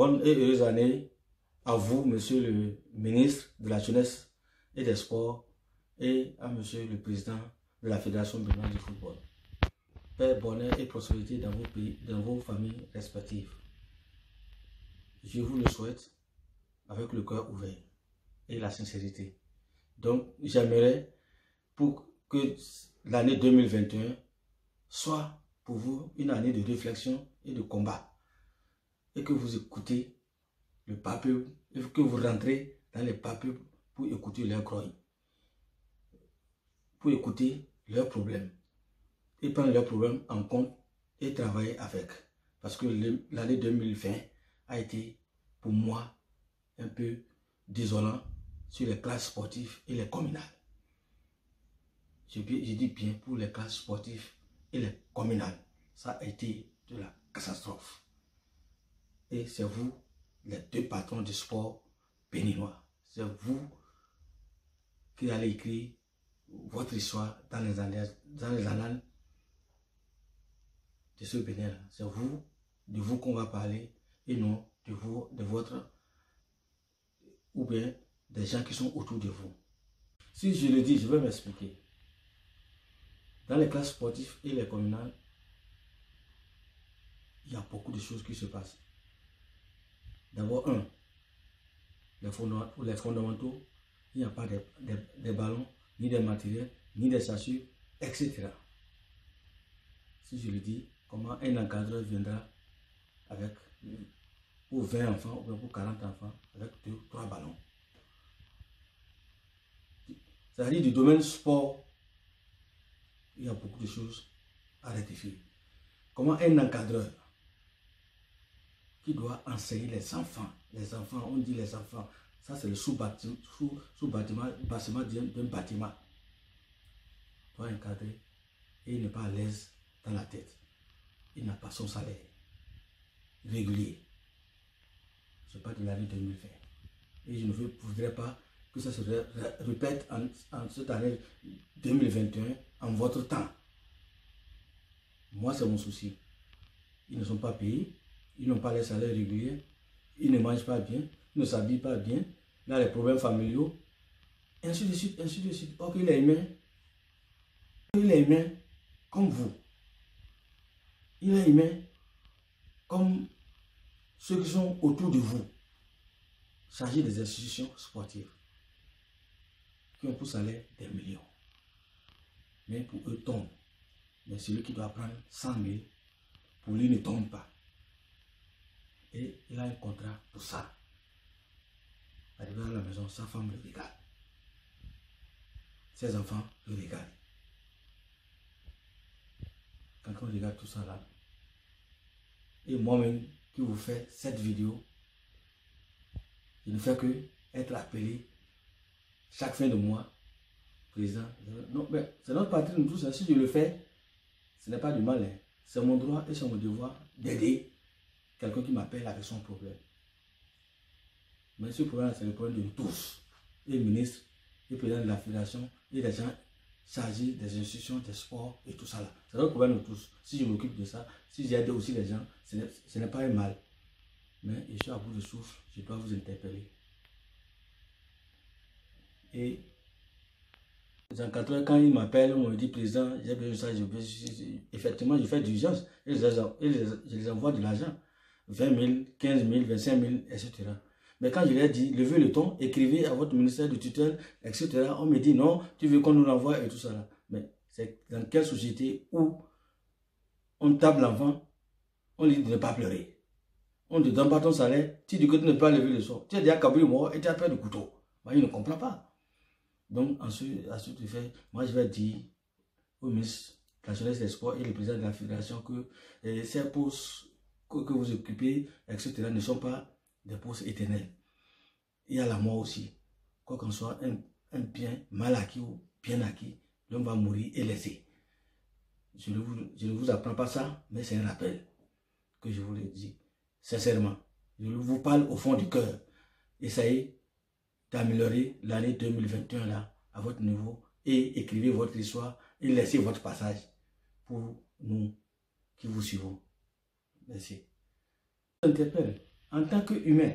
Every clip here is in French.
Bonne et heureuse année à vous, monsieur le ministre de la Jeunesse et des Sports, et à monsieur le président de la Fédération béninoise du football. Paix, bonheur et prospérité dans vos pays, dans vos familles respectives. Je vous le souhaite avec le cœur ouvert et la sincérité. Donc, j'aimerais pour que l'année 2021 soit pour vous une année de réflexion et de combat. Et que vous écoutez le peuple, et que vous rentrez dans les peuples pour écouter leurs grogne, pour écouter leurs problèmes, et prendre leurs problèmes en compte et travailler avec. Parce que l'année 2020 a été pour moi un peu désolant sur les classes sportives et les communales. Je dis bien pour les classes sportives et les communales. Ça a été de la catastrophe. Et c'est vous, les deux patrons du sport béninois. C'est vous qui allez écrire votre histoire dans les annales de ce Bénin. C'est vous, de vous qu'on va parler et non de vous, de votre, ou bien des gens qui sont autour de vous. Si je le dis, je vais m'expliquer. Dans les classes sportives et les communales, il y a beaucoup de choses qui se passent. D'abord, les fondamentaux, il n'y a pas des ballons, ni des matériels, ni des chaussures, etc. Si je le dis, comment un encadreur viendra avec pour 20 enfants ou pour 40 enfants avec 2 ou 3 ballons. C'est-à-dire du domaine sport, il y a beaucoup de choses à rectifier. Comment un encadreur qui doit enseigner les enfants, on dit les enfants, ça c'est le sous-bâtiment d'un bâtiment, doit encadrer et il n'est pas à l'aise dans la tête. Il n'a pas son salaire régulier. Je parle de l'année 2020. Et je ne voudrais pas que ça se répète en cette année 2021, en votre temps. Moi, c'est mon souci. Ils ne sont pas payés, ils n'ont pas les salaires réguliers, ils ne mangent pas bien, ils ne s'habillent pas bien, il a les problèmes familiaux, ainsi de suite, ainsi de suite. Ok, il est humain comme vous. Il est humain comme ceux qui sont autour de vous, chargés des institutions sportives, qui ont pour salaire des millions. Mais pour eux, tombe. Mais celui qui doit prendre 100 000, pour lui, ne tombe pas. Et il a un contrat pour ça. Arrivé à la maison, sa femme le regarde. Ses enfants le regardent. Quand on regarde tout ça là, et moi-même qui vous fais cette vidéo, je ne fais que être appelé chaque fin de mois, président. Non, mais c'est notre parti, nous tous. Si je le fais, ce n'est pas du mal. Hein. C'est mon droit et c'est mon devoir d'aider quelqu'un qui m'appelle avec son problème. Mais ce problème, c'est le problème de nous tous. Et le ministre, le président de la fédération, et les gens chargés des institutions, des sports et tout ça là. C'est notre problème de tous. Si je m'occupe de ça, si j'aide aussi les gens, ce n'est pas un mal. Mais je suis à bout de souffle, je dois vous interpeller. Et les encadreurs, quand ils m'appellent, on me dit président, j'ai besoin de ça, effectivement, je fais d'urgence et je les envoie de l'argent. 20 000, 15 000, 25 000, etc. Mais quand je leur dis, levez le ton, écrivez à votre ministère de tutelle, etc., on me dit non, tu veux qu'on nous l'envoie et tout ça là. Mais c'est dans quelle société où on tape l'enfant, on lui dit de ne pas pleurer. On ne te donne pas ton salaire, tu dis que tu ne peux pas lever le son. Tu es déjà câblé mort et tu as peur de couteau. Moi, il ne comprend pas. Donc, à ce fait, moi, je vais dire au ministre de la Jeunesse et des Sports et le président de la Fédération que ces postes que vous occupez, etc., ne sont pas des postes éternels. Il y a la mort aussi. Quoi qu'on soit, un bien mal acquis ou bien acquis, l'homme va mourir et laisser. Je ne vous apprends pas ça, mais c'est un rappel que je vous le dis. Sincèrement, je vous parle au fond du cœur. Essayez d'améliorer l'année 2021 là, à votre niveau, et écrivez votre histoire et laissez votre passage pour nous qui vous suivons. Merci. Interpelle. en tant qu'humain,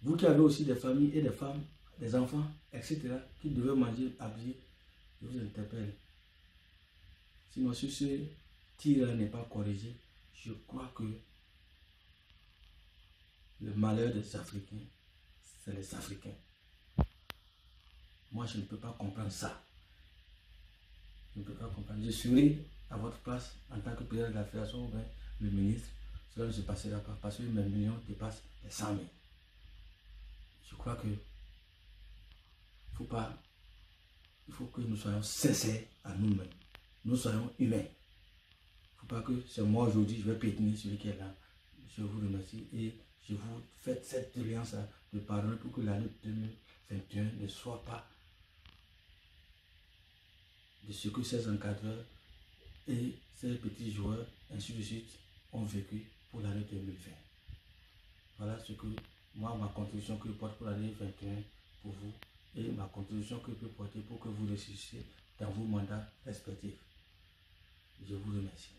vous qui avez aussi des familles et des femmes, des enfants, etc., qui devaient manger, habiller, je vous interpelle. Sinon, si ce tir n'est pas corrigé, je crois que le malheur des Africains, c'est les Africains. Moi, je ne peux pas comprendre ça. Je ne peux pas comprendre. Je serai à votre place en tant que président de la fédération ou bien le ministre. Cela ne se passera pas parce que mes millions dépassent les 100 000. Je crois que il faut que nous soyons sincères à nous-mêmes. Nous soyons humains. Il ne faut pas que c'est moi aujourd'hui, je vais pétiner celui qui est là. Je vous remercie et je vous fais cette alliance de parole pour que l'année 2021 ne soit pas de ce que ces encadreurs et ces petits joueurs, ainsi de suite, ont vécu pour l'année 2020. Voilà ce que moi, ma contribution que je porte pour l'année 2021 pour vous et ma contribution que je peux porter pour que vous réussissiez dans vos mandats respectifs. Je vous remercie.